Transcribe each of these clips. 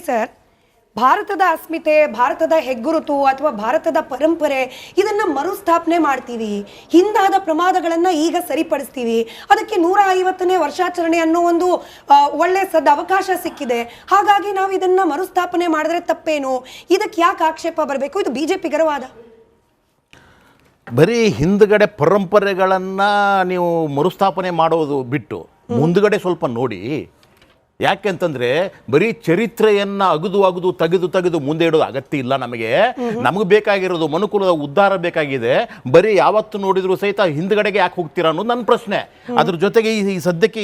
Sir, ಭಾರತದ ಅಸ್ಮಿತೆ, ಭಾರತದ ಹೆಗ್ಗುರುತು ಅಥವಾ ಭಾರತದ ಪರಂಪರೆ ಇದನ್ನ ಮರುಸ್ಥಾಪನೆ ಮಾಡ್ತೀವಿ, ಹಿಂದಾದ ಪ್ರಮಾದಗಳನ್ನ ಈಗ ಸರಿಪಡಿಸ್ತೀವಿ, ಅದಕ್ಕೆ 150ನೇ ವರ್ಷಾಚರಣೆ ಅನ್ನೋ ಒಂದು ಒಳ್ಳೆ ಅವಕಾಶ ಸಿಕ್ಕಿದೆ, ಹಾಗಾಗಿ ನಾವು ಇದನ್ನ ಮರುಸ್ಥಾಪನೆ ಮಾಡಿದ್ರೆ ತಪ್ಪೇನು, ಇದಕ್ಕೆ ಯಾಕೆ ಆಕ್ಷೇಪ ಬರಬೇಕು? ಇದು ಬಿಜೆಪಿಗರ ವಾದ. ಬರೀ ಹಿಂದ್ಗಡೆ ಪರಂಪರೆಗಳನ್ನು ನೀವು ಮರುಸ್ಥಾಪನೆ ಮಾಡೋದು ಬಿಟ್ಟು ಮುಂದ್ಗಡೆ ಸ್ವಲ್ಪ ನೋಡಿ. ಯಾಕೆಂತಂದ್ರೆ ಬರೀ ಚರಿತ್ರೆಯನ್ನ ಅಗದು ತೆಗೆದು ಮುಂದೆ ಇಡೋದು ಅಗತ್ಯ ಇಲ್ಲ. ನಮಗೆ ಬೇಕಾಗಿರೋದು ಮನುಕುಲದ ಉದ್ಧಾರ ಬೇಕಾಗಿದೆ. ಬರೀ ಯಾವತ್ತು ನೋಡಿದ್ರು ಸಹಿತ ಹಿಂದ್ಗಡೆಗೆ ಯಾಕೆ ಹೋಗ್ತೀರಾ ಅನ್ನೋದು ನನ್ನ ಪ್ರಶ್ನೆ. ಅದ್ರ ಜೊತೆಗೆ ಈ ಸದ್ಯಕ್ಕೆ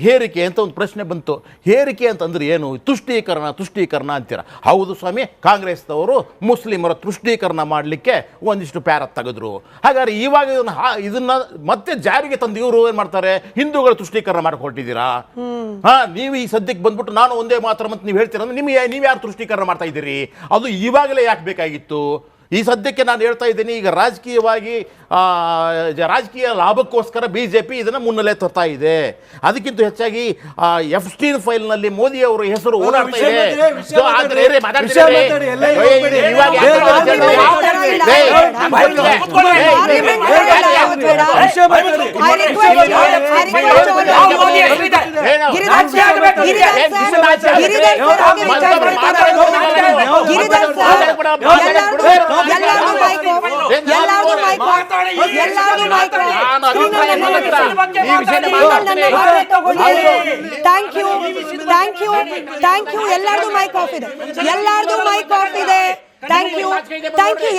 ಹೇರಿಕೆ ಅಂತ ಒಂದು ಪ್ರಶ್ನೆ ಬಂತು. ಹೇರಿಕೆ ಅಂತಂದ್ರೆ ಏನು? ತುಷ್ಟೀಕರಣ ಅಂತೀರ. ಹೌದು ಸ್ವಾಮಿ, ಕಾಂಗ್ರೆಸ್ನವರು ಮುಸ್ಲಿಮರ ತುಷ್ಟೀಕರಣ ಮಾಡಲಿಕ್ಕೆ ಒಂದಿಷ್ಟು ಪ್ಯಾರ ತೆಗೆದ್ರು. ಹಾಗಾದ್ರೆ ಇವಾಗ ಇದನ್ನ ಮತ್ತೆ ಜಾರಿಗೆ ತಂದು ಇವರು ಏನ್ ಮಾಡ್ತಾರೆ? ಹಿಂದೂಗಳ ತುಷ್ಟೀಕರಣ ಮಾಡ್ಕೊಳ್ತಿದ್ದೀರಾ? ನೀವು ಈ ಸದ್ಯಕ್ಕೆ ಬಂದ್ಬಿಟ್ಟು ನಾನು ಒಂದೇ ಮಾತ್ರ ಅಂತ ನೀವು ಹೇಳ್ತೀರ, ನೀವು ಯಾರು ತುಷ್ಟೀಕರಣ ಮಾಡ್ತಾ ಇದ್ದೀರಿ? ಅದು ಇವಾಗಲೇ ಯಾಕೆ ಬೇಕಾಗಿತ್ತು? ಈ ಸದ್ಯಕ್ಕೆ ನಾನು ಹೇಳ್ತಾ ಇದ್ದೀನಿ, ಈಗ ರಾಜಕೀಯ ಲಾಭಕ್ಕೋಸ್ಕರ ಬಿಜೆಪಿ ಇದನ್ನ ಮುನ್ನೆಲೆ ತರ್ತಾ ಇದೆ. ಅದಕ್ಕಿಂತ ಹೆಚ್ಚಾಗಿ ಎಫ್ಸ್ಟೀನ್ ಫೈಲ್ನಲ್ಲಿ ಮೋದಿ ಅವರ ಹೆಸರು ಓಡಾಡ್ತಾ ಇದೆ. Thank you. ಎಲ್ಲಾರ್ದು ಮೈಕ್ ಆಫ್ ಇದೆ. Thank you.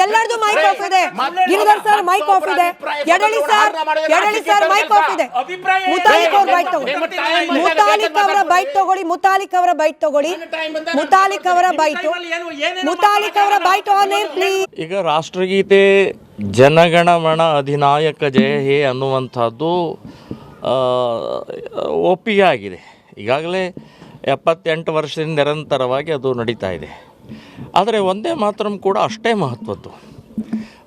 ಎಲ್ಲಾರ್ದು ಮೈಕ್ ಆಫ್ ಇದೆ. ಗಿರಿಧರ್ ಸರ್ ಮೈಕ್ ಆಫ್ ಇದೆ. ಯಡಳಿ ಸರ್ ಮೈಕ್ ಆಫ್ ಇದೆ. ಮುತಾಲಿಕ್ ಅವರ ಬೈಟ್ ತಗೊಳ್ಳಿ. ಮುತಾಲಿಕ್ ಅವರ ಬೈಟ್ ಆನ್ ಏರ್ ಪ್ಲೀಸ್. ಈಗ ರಾಷ್ಟ್ರಗೀತೆ ಜನಗಣಮನ ಅಧಿನಾಯಕ ಜಯ ಹೇ ಅನ್ನುವಂಥದ್ದು ಒಪ್ಪಿಗೆ ಆಗಿದೆ. ಈಗಾಗಲೇ 78 ವರ್ಷದಿಂದ ನಿರಂತರವಾಗಿ ಅದು ನಡೀತಾ ಇದೆ. ಆದರೆ ವಂದೇ ಮಾತರಂ ಕೂಡ ಅಷ್ಟೇ ಮಹತ್ವದ್ದು.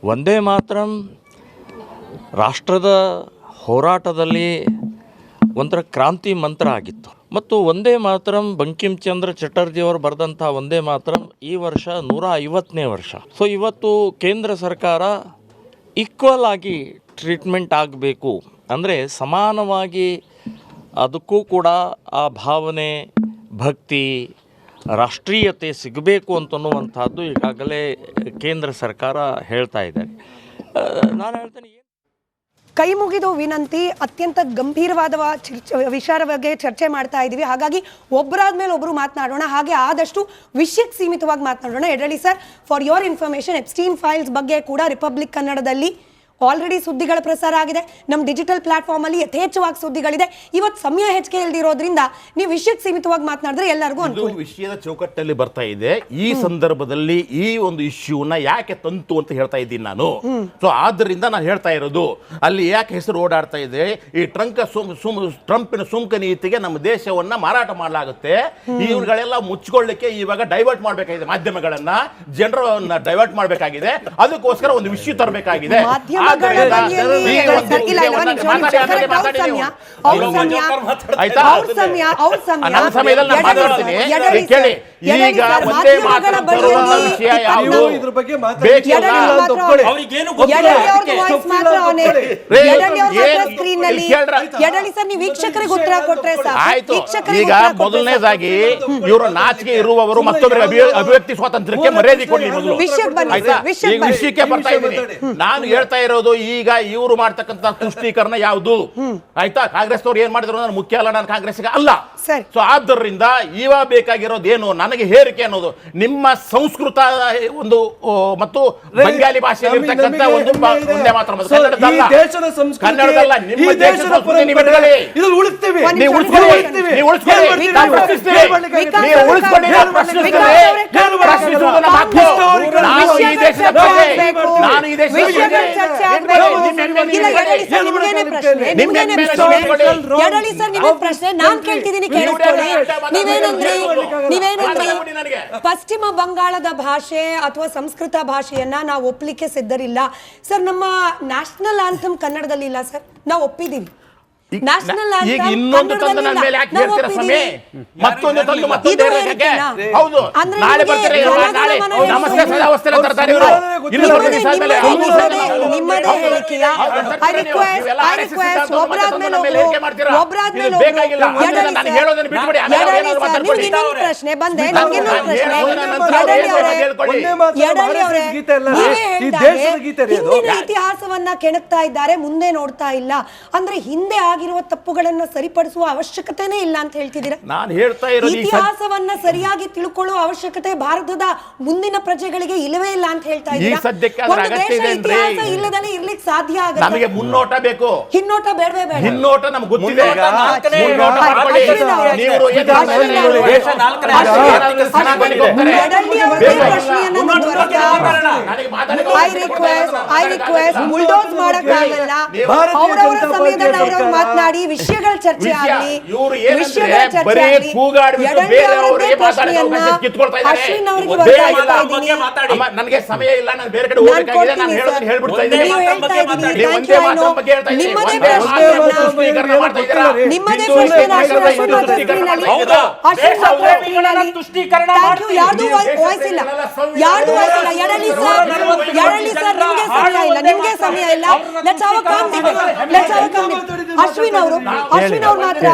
ವಂದೇ ಮಾತರಂ ರಾಷ್ಟ್ರದ ಹೋರಾಟದಲ್ಲಿ ಒಂಥರ ಕ್ರಾಂತಿ ಮಂತ್ರ ಆಗಿತ್ತು. ಮತ್ತು ವಂದೇ ಮಾತರಂ ಬಂಕಿಮ್ ಚಂದ್ರ ಚಟರ್ಜಿಯವರು ಬರೆದಂಥ ವಂದೇ ಮಾತರಂ ಈ ವರ್ಷ 150ನೇ ವರ್ಷ. ಸೊ ಇವತ್ತು ಕೇಂದ್ರ ಸರ್ಕಾರ ಈಕ್ವಲ್ ಆಗಿ ಟ್ರೀಟ್ಮೆಂಟ್ ಆಗಬೇಕು, ಅಂದರೆ ಸಮಾನವಾಗಿ ಅದಕ್ಕೂ ಕೂಡ ಆ ಭಾವನೆ, ಭಕ್ತಿ, ರಾಷ್ಟ್ರೀಯತೆ ಸಿಗಬೇಕು ಅಂತನ್ನುವಂಥದ್ದು ಈಗಾಗಲೇ ಕೇಂದ್ರ ಸರ್ಕಾರ ಹೇಳ್ತಾ ಇದ್ದಾರೆ. ನಾನು ಹೇಳ್ತೇನೆ, ಕೈ ಮುಗಿದು ವಿನಂತಿ, ಅತ್ಯಂತ ಗಂಭೀರವಾದ ವಿಚಾರ ಬಗ್ಗೆ ಚರ್ಚೆ ಮಾಡ್ತಾ ಇದ್ದೀವಿ. ಹಾಗಾಗಿ ಒಬ್ಬರಾದ್ಮೇಲೆ ಒಬ್ಬರು ಮಾತನಾಡೋಣ, ಹಾಗೆ ಆದಷ್ಟು ವಿಷಯಕ್ಕೆ ಸೀಮಿತವಾಗಿ ಮಾತನಾಡೋಣ. ಯಡಳಿ sir, for your information, Epstein files ಬಗ್ಗೆ ಕೂಡ ರಿಪಬ್ಲಿಕ್ ಕನ್ನಡದಲ್ಲಿ ಆಲ್ರೆಡಿ ಸುದ್ದಿಗಳ ಪ್ರಸಾರ ಆಗಿದೆ. ನಮ್ಮ ಡಿಜಿಟಲ್ ಪ್ಲಾಟ್ಫಾರ್ಮ್ ಅಲ್ಲಿ ಯಥೇಚ್ಛವಾಗಿ ಸುದ್ದಿಗಳಿದೆ. ಇವತ್ತು ಸಮಯ ಹೆಚ್ಚಿಗೆ ಇಲ್ದಿರೋದ್ರಿಂದ ನೀವು ವಿಷಯಕ್ಕೆ ಸೀಮಿತವಾಗಿ ಮಾತನಾಡಿದ್ರೆ ಎಲ್ಲರಿಗೂ ಅನುಕೂಲ. ವಿಷಯದ ಚೌಕಟ್ಟಲ್ಲಿ ಬರ್ತಾ ಇದೆ. ಈ ಸಂದರ್ಭದಲ್ಲಿ ಈ ಒಂದು ಇಶ್ಯೂನ ಯಾಕೆ ತಂತು ಅಂತ ಹೇಳ್ತಾ ಇದ್ದೀನಿ ನಾನು. ಸೊ ಆದ್ದರಿಂದ ನಾನು ಹೇಳ್ತಾ ಇರೋದು, ಅಲ್ಲಿ ಯಾಕೆ ಹೆಸರು ಓಡಾಡ್ತಾ ಇದೆ? ಈ ಟ್ರಂಪಿನ ಸುಂಕ ನೀತಿಗೆ ನಮ್ಮ ದೇಶವನ್ನ ಮಾರಾಟ ಮಾಡಲಾಗುತ್ತೆ. ಇವುಗಳೆಲ್ಲ ಮುಚ್ಚಿಕೊಳ್ಳಿಕ್ಕೆ ಇವಾಗ ಡೈವರ್ಟ್ ಮಾಡಬೇಕಾಗಿದೆ, ಮಾಧ್ಯಮಗಳನ್ನ, ಜನರನ್ನ ಡೈವರ್ಟ್ ಮಾಡಬೇಕಾಗಿದೆ. ಅದಕ್ಕೋಸ್ಕರ ಒಂದು ವಿಷಯ ತರಬೇಕಾಗಿದೆ. ವೀಕ್ಷಕರಿಗೆ ಉತ್ತರ ಕೊಟ್ರೆ ಆಯ್ತು. ಈಗ ಮೊದಲನೇದಾಗಿ ಇವರು ನಾಚಿಕೆ ಇರುವವರು ಮತ್ತೊಬ್ಬರಿಗೆ ಅಭಿವ್ಯಕ್ತಿ ಸ್ವಾತಂತ್ರ್ಯಕ್ಕೆ ಮರ್ಯಾದೆ ಕೊಡಲಿ. ಮೊದಲು ವಿಷಯಕ್ಕೆ ಬರ್ತಾ ಇದ್ದೀನಿ. ನಾನು ಹೇಳ್ತಾ ಇರೋದು, ಈಗ ಇವರು ಮಾಡ್ತಕ್ಕಂಥ ತುಷ್ಟೀಕರಣ ಯಾವುದು? ಆಯ್ತಾ? ಕಾಂಗ್ರೆಸ್ನವ್ರು ಏನ್ ಮಾಡಿದ್ರು ನಾನು ಮುಖ್ಯ ಅಲ್ಲ, ನಾನು ಕಾಂಗ್ರೆಸ್ಗೆ ಅಲ್ಲ. ಸೊ ಆದ್ದರಿಂದ ಇವಾಗ ಬೇಕಾಗಿರೋದು ಏನು? ನನಗೆ ಹೇರಿಕೆ ಅನ್ನೋದು ನಿಮ್ಮ ಸಂಸ್ಕೃತ ಒಂದು ಮತ್ತು ಬಂಗಾಲಿ ಭಾಷೆಯಲ್ಲಿ ಇರ್ತಕ್ಕಂಥ ಒಂದು ಒಂದೇ ಮಾತ್ರ ಕನ್ನಡದಲ್ಲ, ನಿಮ್ಮ ದೇಶದ ಸಂಸ್ಕೃತಿ ನೀವು ಇಟ್ಕೊಳ್ಳಿ. ನೀವು ಉಳಿಸ್ಕೊಳ್ಳಿ. ನಾನು ಈ ದೇಶದ ಪ್ರಜೆ, ನಾನು ಈ ದೇಶದ ಪಶ್ಚಿಮ ಬಂಗಾಳದ ಭಾಷೆ ಅಥವಾ ಸಂಸ್ಕೃತ ಭಾಷೆಯನ್ನ ನಾವು ಒಪ್ಪಲಿಕ್ಕೆ ಸಿದ್ಧರಿಲ್ಲ ಸರ್. ನಮ್ಮ ನ್ಯಾಷನಲ್ ಆಂಥಮ್ ಕನ್ನಡದಲ್ಲಿ ಇಲ್ಲ ಸರ್, ನಾವು ಒಪ್ಪಿದೀವಿ. ನ್ಯಾಷನಲ್ ಈಗ ಇನ್ನೊಂದು ತಂದು ನನ್ನ ಮೇಲೆ ಯಾಕೆ ಹೇಳ್ತೀರಾ ಸ್ವಾಮಿ? ಮತ್ತೊಂದು ತಂದು ಮತ್ತೊಂದು ಹೇಳೋದಕ್ಕೆ? ಹೌದು, ನಾಳೆ ಬರ್ತಾರೆ, ನಾಳೆ ನಮಸ್ತೆ ಸದಾವಸ್ಥೆ ತರ್ತಾರೆ ಇವರು. ಇನ್ನು ಸ್ವಲ್ಪ ದಿವಸ ಆದ್ಮೇಲೆ ನಿಮ್ಮದೇ ಹೇಳಿಕೆಯ ಪ್ರಶ್ನೆ ಬಂದೆ. ಇತಿಹಾಸವನ್ನ ಕೆಣಕ್ತಾ ಇದ್ದಾರೆ, ಮುಂದೆ ನೋಡ್ತಾ ಇಲ್ಲ ಅಂದ್ರೆ ಹಿಂದೆ ಆಗಿರುವ ತಪ್ಪುಗಳನ್ನ ಸರಿಪಡಿಸುವ ಅವಶ್ಯಕತೆನೇ ಇಲ್ಲ ಅಂತ ಹೇಳ್ತಿದ್ದೀರಾ? ನಾನು ಹೇಳ್ತಾ ಇರೋದು ಇತಿಹಾಸವನ್ನ ಸರಿಯಾಗಿ ತಿಳ್ಕೊಳ್ಳುವ ಅವಶ್ಯಕತೆ ಭಾರತದ ಮುಂದಿನ ಪ್ರಜೆಗಳಿಗೆ ಇಲ್ಲವೇ ಇಲ್ಲ ಅಂತ ಹೇಳ್ತಾ ಇದ್ದೀರಾ? ಒಂದು ದೇಶ ಇತಿಹಾಸ ಇಲ್ಲದಲೇ ಇರ್ಲಿಕ್ಕೆ ಸಾಧ್ಯ ಆಗುತ್ತೆ. ನಮಗೆ ಮುನ್ನೋಟ ಬೇಕು, ಹಿನ್ನೋಟ ಬೇಡವೇ ಬೇಡ. ಹಿನ್ನೋಟ ನಮ್ಗೆ ಗೊತ್ತಿದೆ. ಮುನ್ನೋಟ ಮಾಡ್ಕೊಳ್ಳಿ. ನೀವು ಬುಲ್ಡೋಸ್ ಮಾಡಕ್ಕಾಗಲ್ಲ. ಅವರವರ ಸಮಯದಲ್ಲಿ ಅವರವ್ರು ಮಾತನಾಡಿ ವಿಷಯಗಳ ಚರ್ಚೆ ಆಗಲಿ, ವಿಷಯಗಳ ಚರ್ಚೆ ಆಗಲಿ. ಅಶ್ವಿನ್ ಅವರಿಗೆ ವರ್ಗಾಯಿಸ್ತಾ ಇದ್ದೀನಿ. ನನಗೆ ಸಮಯ ಇಲ್ಲ, ನಾನು ಬೇರೆ ಕಡೆ ಹೋಗಬೇಕಾಗಿದೆ. ನಾನು ಹೇಳೋದನ್ನ ಹೇಳ್ಬಿಡ್ತಾ ಇದ್ದೀನಿ. ನಿಮ್ಮದೇ ಪ್ರಶ್ನೆ ಯಾರ್ದು ವಾಯ್ಸ್ ಇಲ್ಲ, ಯಾರ್ದು ವಾಯ್ಸ್ ಇಲ್ಲ. ಯಡಲಿ ಸರ್, ನಿಮ್ಗೆ ಸಮಯ ಇಲ್ಲ. ಅಶ್ವಿನ್ ಅವರು ಮಾತ್ರ,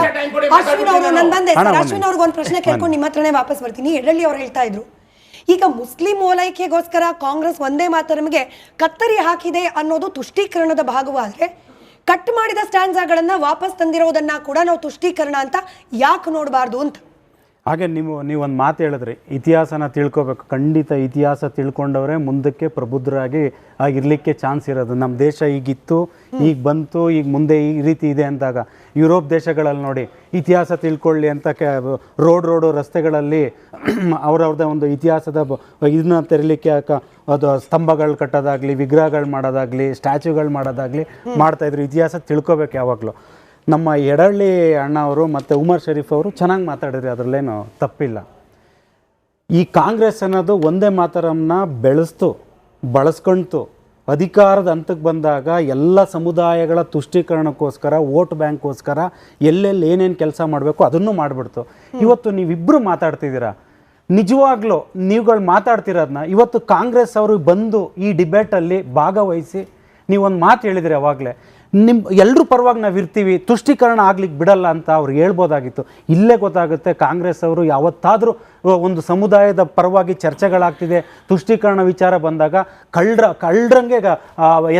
ಅಶ್ವಿನ್ ಅವರು ನಾನು ಬಂದೆ ಸರ್. ಅಶ್ವಿನ್ ಅವ್ರಿಗೆ ಒಂದು ಪ್ರಶ್ನೆ ಕೇಳ್ಕೊಂಡು ನಿಮ್ಮ ಹತ್ರನೇ ವಾಪಸ್ ಬರ್ತೀನಿ. ಯಡಲಿ ಅವ್ರು ಹೇಳ್ತಾ ಇದ್ರು, ಈಗ ಮುಸ್ಲಿಂ ಓಲೈಕೆಗೋಸ್ಕರ ಕಾಂಗ್ರೆಸ್ ಒಂದೇ ಮಾತರಮ್ಗೆ ಕತ್ತರಿ ಹಾಕಿದೆ ಅನ್ನೋದು ತುಷ್ಟೀಕರಣದ ಭಾಗವಾದ್ರೆ, ಕಟ್ ಮಾಡಿದ ಸ್ಟ್ಯಾನ್ಸಾಗಳನ್ನ ವಾಪಸ್ ತಂದಿರೋದನ್ನ ಕೂಡ ನಾವು ತುಷ್ಟೀಕರಣ ಅಂತ ಯಾಕೆ ನೋಡಬಾರ್ದು ಅಂತ. ಹಾಗೆ ನೀವೊಂದು ಮಾತು ಹೇಳಿದ್ರಿ, ಇತಿಹಾಸನ ತಿಳ್ಕೊಬೇಕು. ಖಂಡಿತ ಇತಿಹಾಸ ತಿಳ್ಕೊಂಡವರೇ ಮುಂದಕ್ಕೆ ಪ್ರಬುದ್ಧರಾಗಿ ಆಗಿರಲಿಕ್ಕೆ ಚಾನ್ಸ್ ಇರೋದು. ನಮ್ಮ ದೇಶ ಈಗಿತ್ತು, ಈಗ ಬಂತು, ಈಗ ಮುಂದೆ ಈ ರೀತಿ ಇದೆ ಅಂದಾಗ ಯುರೋಪ್ ದೇಶಗಳಲ್ಲಿ ನೋಡಿ, ಇತಿಹಾಸ ತಿಳ್ಕೊಳ್ಳಿ ಅಂತ ರೋಡು ರಸ್ತೆಗಳಲ್ಲಿ ಅವ್ರವ್ರದ್ದೇ ಒಂದು ಇತಿಹಾಸದ ಇದನ್ನ ತೆರಲಿಕ್ಕೆ ಅದು ಸ್ತಂಭಗಳು ಕಟ್ಟೋದಾಗಲಿ, ವಿಗ್ರಹಗಳು ಮಾಡೋದಾಗಲಿ, ಸ್ಟ್ಯಾಚ್ಯೂಗಳು ಮಾಡೋದಾಗಲಿ ಮಾಡ್ತಾಯಿದ್ರು. ಇತಿಹಾಸ ತಿಳ್ಕೊಬೇಕು ಯಾವಾಗಲೂ. ನಮ್ಮ ಯಡಳ್ಳಿ ಅಣ್ಣ ಅವರು ಮತ್ತು ಉಮರ್ ಶರೀಫ್ ಅವರು ಚೆನ್ನಾಗಿ ಮಾತಾಡಿದ್ರಿ, ಅದರಲ್ಲೇನು ತಪ್ಪಿಲ್ಲ. ಈ ಕಾಂಗ್ರೆಸ್ ಅನ್ನೋದು ಒಂದೇ ಮಾತರಮ್ನ ಬಳಸ್ಕೊಳ್ತು ಅಧಿಕಾರದ ಹಂತಕ್ಕೆ ಬಂದಾಗ ಎಲ್ಲ ಸಮುದಾಯಗಳ ತುಷ್ಟೀಕರಣಕ್ಕೋಸ್ಕರ, ವೋಟ್ ಬ್ಯಾಂಕ್ಗೋಸ್ಕರ ಎಲ್ಲೆಲ್ಲಿ ಏನೇನು ಕೆಲಸ ಮಾಡಬೇಕು ಅದನ್ನು ಮಾಡಿಬಿಡ್ತು. ಇವತ್ತು ನೀವಿಬ್ಬರು ಮಾತಾಡ್ತಿದ್ದೀರಾ, ನಿಜವಾಗ್ಲೂ ನೀವುಗಳು ಮಾತಾಡ್ತಿರೋದನ್ನ ಇವತ್ತು ಕಾಂಗ್ರೆಸ್ ಅವರು ಬಂದು ಈ ಡಿಬೇಟಲ್ಲಿ ಭಾಗವಹಿಸಿ ನೀವೊಂದು ಮಾತು ಹೇಳಿದ್ರಿ ಅವಾಗಲೇ, ಎಲ್ಲರೂ ಪರವಾಗಿ ನಾವು ಇರ್ತೀವಿ, ತುಷ್ಟೀಕರಣ ಆಗ್ಲಿಕ್ಕೆ ಬಿಡಲ್ಲ ಅಂತ ಅವ್ರು ಹೇಳ್ಬೋದಾಗಿತ್ತು. ಇಲ್ಲೇ ಗೊತ್ತಾಗುತ್ತೆ ಕಾಂಗ್ರೆಸ್ ಅವರು ಯಾವತ್ತಾದರೂ ಒಂದು ಸಮುದಾಯದ ಪರವಾಗಿ ಚರ್ಚೆಗಳಾಗ್ತಿದೆ, ತುಷ್ಟೀಕರಣ ವಿಚಾರ ಬಂದಾಗ ಕಳ್ಳರಂಗೆ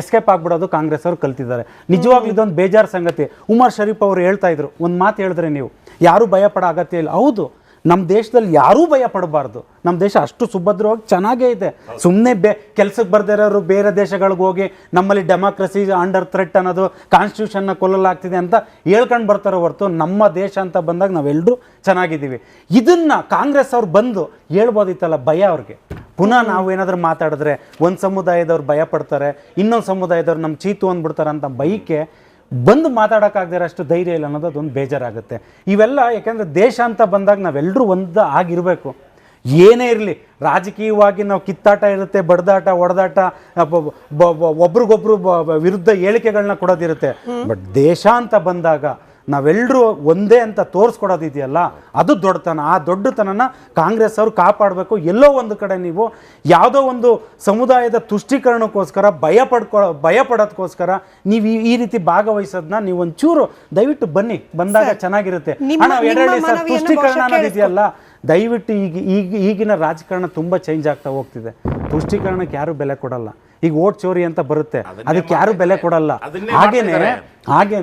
ಎಸ್ಕೇಪ್ ಆಗಿಬಿಡೋದು ಕಾಂಗ್ರೆಸ್ ಅವರು ಕಲ್ತಿದ್ದಾರೆ. ನಿಜವಾಗ್ಲೂ ಇದೊಂದು ಬೇಜಾರು ಸಂಗತಿ. ಉಮರ್ ಶರೀಫ್ ಅವರು ಹೇಳ್ತಾ ಇದ್ರು, ಒಂದು ಮಾತು ಹೇಳಿದ್ರೆ ನೀವು ಯಾರೂ ಭಯಪಡೋ ಅಗತ್ಯ ಇಲ್ಲ. ಹೌದು, ನಮ್ಮ ದೇಶದಲ್ಲಿ ಯಾರೂ ಭಯ ಪಡಬಾರ್ದು. ನಮ್ಮ ದೇಶ ಅಷ್ಟು ಸುಭದ್ರವಾಗಿ ಚೆನ್ನಾಗೇ ಇದೆ. ಸುಮ್ಮನೆ ಕೆಲಸಕ್ಕೆ ಬರ್ದೇ ಇರೋರು ಬೇರೆ ದೇಶಗಳಿಗೆ ಹೋಗಿ ನಮ್ಮಲ್ಲಿ ಡೆಮಾಕ್ರಸಿ ಅಂಡರ್ ಥ್ರೆಟ್ ಅನ್ನೋದು, ಕಾನ್ಸ್ಟಿಟ್ಯೂಷನ್ನ ಕೊಲ್ಲಲಾಗ್ತಿದೆ ಅಂತ ಹೇಳ್ಕೊಂಡು ಬರ್ತಾರೋ ಹೊರತು ನಮ್ಮ ದೇಶ ಅಂತ ಬಂದಾಗ ನಾವೆಲ್ಲರೂ ಚೆನ್ನಾಗಿದ್ದೀವಿ. ಇದನ್ನು ಕಾಂಗ್ರೆಸ್ ಅವ್ರು ಬಂದು ಹೇಳ್ಬೋದಿತ್ತಲ್ಲ, ಭಯ ಅವ್ರಿಗೆ. ಪುನಃ ನಾವು ಏನಾದರೂ ಮಾತಾಡಿದ್ರೆ ಒಂದು ಸಮುದಾಯದವ್ರು ಭಯ ಪಡ್ತಾರೆ, ಇನ್ನೊಂದು ಸಮುದಾಯದವ್ರು ನಮ್ಮ ಚೀತು ಅಂದ್ಬಿಡ್ತಾರೆ ಅಂತ ಭಯಕ್ಕೆ ಬಂದು ಮಾತಾಡೋಕ್ಕಾಗದಿರೋ ಅಷ್ಟು ಧೈರ್ಯ ಇಲ್ಲ ಅನ್ನೋದು ಅದೊಂದು ಬೇಜಾರಾಗುತ್ತೆ. ಇವೆಲ್ಲ ಯಾಕೆಂದರೆ ದೇಶ ಅಂತ ಬಂದಾಗ ನಾವೆಲ್ಲರೂ ಒಂದು ಆಗಿರಬೇಕು. ಏನೇ ಇರಲಿ, ರಾಜಕೀಯವಾಗಿ ನಾವು ಕಿತ್ತಾಟ ಇರುತ್ತೆ, ಬಡ್ದಾಟ ಹೊಡೆದಾಟ, ಒಬ್ರಿಗೊಬ್ರು ವಿರುದ್ಧ ಹೇಳಿಕೆಗಳನ್ನ ಕೊಡೋದಿರುತ್ತೆ. ಬಟ್ ದೇಶ ಅಂತ ಬಂದಾಗ ನಾವೆಲ್ಲರೂ ಒಂದೇ ಅಂತ ತೋರಿಸ್ಕೊಡೋದಿದೆಯಲ್ಲ, ಅದು ದೊಡ್ಡತನ. ಆ ದೊಡ್ಡತನನ ಕಾಂಗ್ರೆಸ್ ಅವರು ಕಾಪಾಡಬೇಕು. ಎಲ್ಲೋ ಒಂದು ಕಡೆ ನೀವು ಯಾವುದೋ ಒಂದು ಸಮುದಾಯದ ತುಷ್ಟೀಕರಣಕ್ಕೋಸ್ಕರ ಭಯ ಪಡೋದಕ್ಕೋಸ್ಕರ ನೀವು ಈ ರೀತಿ ಭಾಗವಹಿಸೋದನ್ನ ನೀವು ಒಂಚೂರು ದಯವಿಟ್ಟು ಬನ್ನಿ, ಬಂದಾಗ ಚೆನ್ನಾಗಿರುತ್ತೆ. ಸರ್, ತುಷ್ಟೀಕರಣ ಅನ್ನೋದಿದೆಯಲ್ಲ, ದಯವಿಟ್ಟು ಈಗಿನ ರಾಜಕಾರಣ ತುಂಬ ಚೇಂಜ್ ಆಗ್ತಾ ಹೋಗ್ತಿದೆ. ತುಷ್ಟೀಕರಣಕ್ಕೆ ಯಾರು ಬೆಲೆ ಕೊಡಲ್ಲ. ಈಗ ಓಟ್ ಚೋರಿ ಅಂತ ಬರುತ್ತೆ, ಅದಕ್ಕೆ ಯಾರು ಬೆಲೆ ಕೊಡಲ್ಲ. ಹಾಗೇನೆ